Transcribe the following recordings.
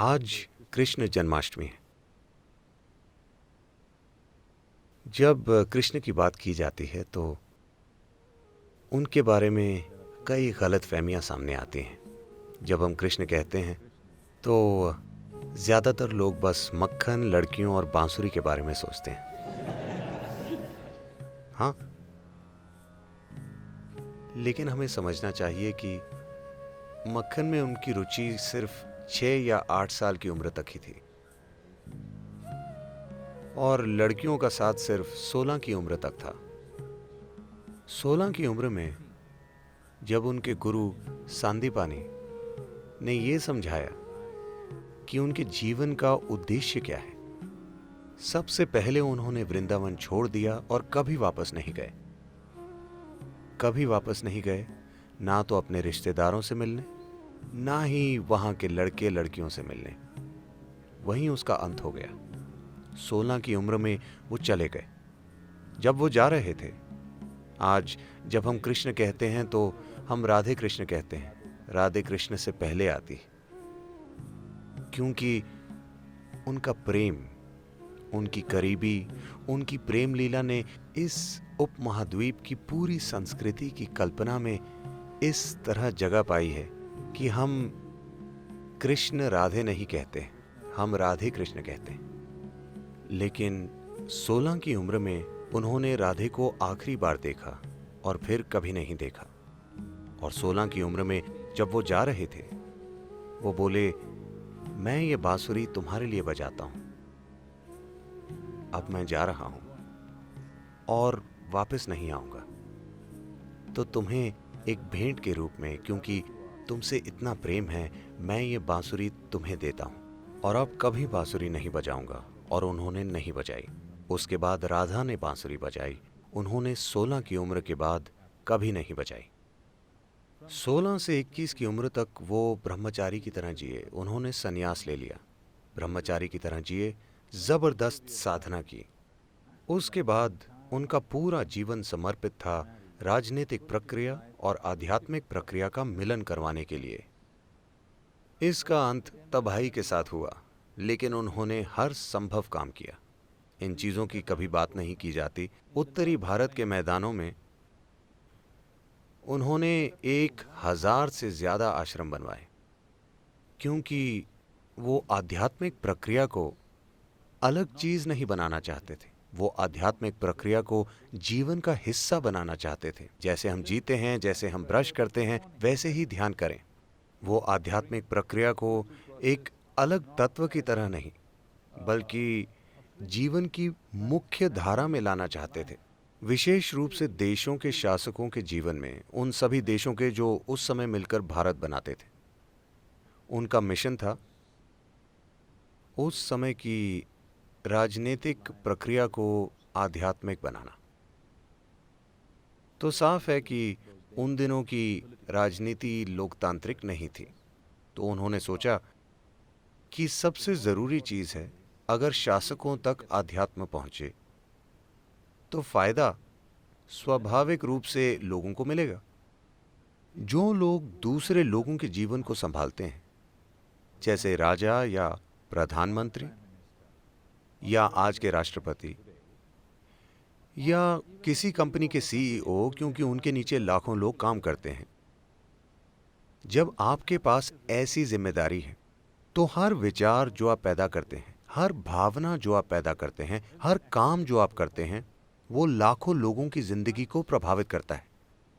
आज कृष्ण जन्माष्टमी है। जब कृष्ण की बात की जाती है तो उनके बारे में कई गलतफहमियां सामने आती हैं। जब हम कृष्ण कहते हैं तो ज़्यादातर लोग बस मक्खन, लड़कियों और बांसुरी के बारे में सोचते हैं। हाँ, लेकिन हमें समझना चाहिए कि मक्खन में उनकी रुचि सिर्फ 6 या 8 साल की उम्र तक ही थी और लड़कियों का साथ सिर्फ 16 की उम्र तक था। 16 की उम्र में जब उनके गुरु सांदीपानी ने ये समझाया कि उनके जीवन का उद्देश्य क्या है, सबसे पहले उन्होंने वृंदावन छोड़ दिया और कभी वापस नहीं गए। कभी वापस नहीं गए, ना तो अपने रिश्तेदारों से मिलने, ना ही वहां के लड़के लड़कियों से मिलने। वहीं उसका अंत हो गया। 16 की उम्र में वो चले गए। जब वो जा रहे थे, आज जब हम कृष्ण कहते हैं तो हम राधे कृष्ण कहते हैं। राधे कृष्ण से पहले आती, क्योंकि उनका प्रेम, उनकी करीबी, उनकी प्रेम लीला ने इस उपमहाद्वीप की पूरी संस्कृति की कल्पना में इस तरह जगह पाई है कि हम कृष्ण राधे नहीं कहते, हम राधे कृष्ण कहते हैं। लेकिन 16 की उम्र में उन्होंने राधे को आखिरी बार देखा और फिर कभी नहीं देखा। और 16 की उम्र में जब वो जा रहे थे, वो बोले, मैं ये बांसुरी तुम्हारे लिए बजाता हूं, अब मैं जा रहा हूं और वापस नहीं आऊंगा, तो तुम्हें एक भेंट के रूप में, क्योंकि तुमसे इतना प्रेम है, मैं ये बांसुरी तुम्हें देता हूं और अब कभी बांसुरी नहीं बजाऊंगा। और उन्होंने नहीं बजाई। उसके बाद राधा ने बांसुरी बजाई। उन्होंने 16 की उम्र के बाद कभी नहीं बजाई। 16 से 21 की उम्र तक वो ब्रह्मचारी की तरह जिए। उन्होंने संन्यास ले लिया, ब्रह्मचारी की तरह जिए, जबरदस्त साधना की। उसके बाद उनका पूरा जीवन समर्पित था राजनीतिक प्रक्रिया और आध्यात्मिक प्रक्रिया का मिलन करवाने के लिए। इसका अंत तबाही के साथ हुआ, लेकिन उन्होंने हर संभव काम किया। इन चीजों की कभी बात नहीं की जाती। उत्तरी भारत के मैदानों में उन्होंने 1000 से ज्यादा आश्रम बनवाए, क्योंकि वो आध्यात्मिक प्रक्रिया को अलग चीज नहीं बनाना चाहते थे। वो आध्यात्मिक प्रक्रिया को जीवन का हिस्सा बनाना चाहते थे। जैसे हम जीते हैं, जैसे हम ब्रश करते हैं, वैसे ही ध्यान करें। वो आध्यात्मिक प्रक्रिया को एक अलग तत्व की तरह नहीं, बल्कि जीवन की मुख्य धारा में लाना चाहते थे। विशेष रूप से देशों के शासकों के जीवन में, उन सभी देशों के जो उस समय मिलकर भारत बनाते थे। उनका मिशन था उस समय की राजनीतिक प्रक्रिया को आध्यात्मिक बनाना। तो साफ है कि उन दिनों की राजनीति लोकतांत्रिक नहीं थी। तो उन्होंने सोचा कि सबसे जरूरी चीज है, अगर शासकों तक आध्यात्म पहुंचे तो फायदा स्वाभाविक रूप से लोगों को मिलेगा। जो लोग दूसरे लोगों के जीवन को संभालते हैं, जैसे राजा या प्रधानमंत्री या आज के राष्ट्रपति या किसी कंपनी के सीईओ, क्योंकि उनके नीचे लाखों लोग काम करते हैं, जब आपके पास ऐसी जिम्मेदारी है तो हर विचार जो आप पैदा करते हैं, हर भावना जो आप पैदा करते हैं, हर काम जो आप करते हैं, वो लाखों लोगों की जिंदगी को प्रभावित करता है।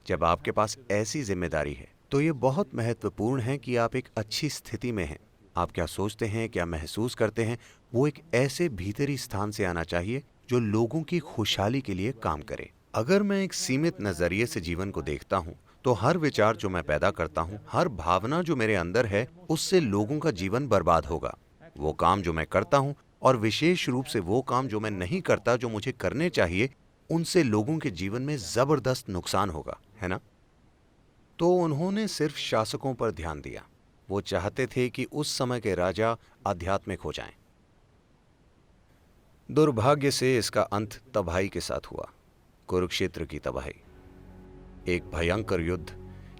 जब आपके पास ऐसी जिम्मेदारी है तो ये बहुत महत्वपूर्ण है कि आप एक अच्छी स्थिति में हैं। आप क्या सोचते हैं, क्या महसूस करते हैं, वो एक ऐसे भीतरी स्थान से आना चाहिए जो लोगों की खुशहाली के लिए काम करे। अगर मैं एक सीमित नजरिए से जीवन को देखता हूँ तो हर विचार जो मैं पैदा करता हूँ, हर भावना जो मेरे अंदर है, उससे लोगों का जीवन बर्बाद होगा। वो काम जो मैं करता हूँ और विशेष रूप से वो काम जो मैं नहीं करता, जो मुझे करने चाहिए, उनसे लोगों के जीवन में जबरदस्त नुकसान होगा, है ना? तो उन्होंने सिर्फ शासकों पर ध्यान दिया। वो चाहते थे कि उस समय के राजा आध्यात्मिक हो जाएं। दुर्भाग्य से इसका अंत तबाही के साथ हुआ, कुरुक्षेत्र की तबाही। एक भयंकर युद्ध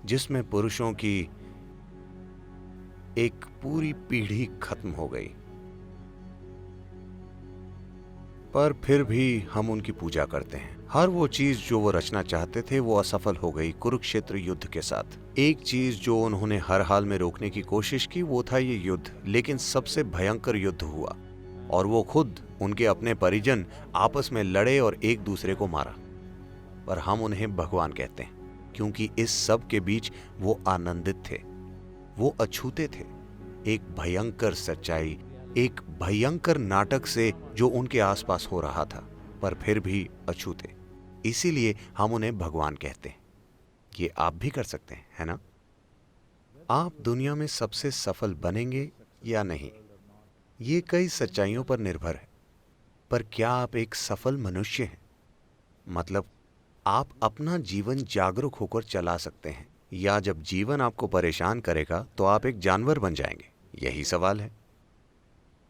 जिसमें पुरुषों की एक पूरी पीढ़ी खत्म हो गई। पर फिर भी हम उनकी पूजा करते हैं। हर वो चीज जो वो रचना चाहते थे वो असफल हो गई कुरुक्षेत्र युद्ध के साथ। एक चीज जो उन्होंने हर हाल में रोकने की कोशिश की वो था ये युद्ध, लेकिन सबसे भयंकर युद्ध हुआ और वो खुद, उनके अपने परिजन आपस में लड़े और एक दूसरे को मारा। पर हम उन्हें भगवान कहते हैं क्योंकि इस सब के बीच वो आनंदित थे, वो अछूते थे। एक भयंकर सच्चाई, एक भयंकर नाटक से जो उनके आसपास हो रहा था, पर फिर भी अछूते। इसीलिए हम उन्हें भगवान कहते हैं। ये आप भी कर सकते हैं, है ना? आप दुनिया में सबसे सफल बनेंगे या नहीं, ये कई सच्चाइयों पर निर्भर है। पर क्या आप एक सफल मनुष्य हैं? मतलब आप अपना जीवन जागरूक होकर चला सकते हैं, या जब जीवन आपको परेशान करेगा तो आप एक जानवर बन जाएंगे? यही सवाल है।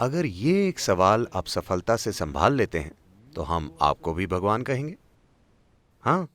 अगर ये एक सवाल आप सफलता से संभाल लेते हैं तो हम आपको भी भगवान कहेंगे। हाँ,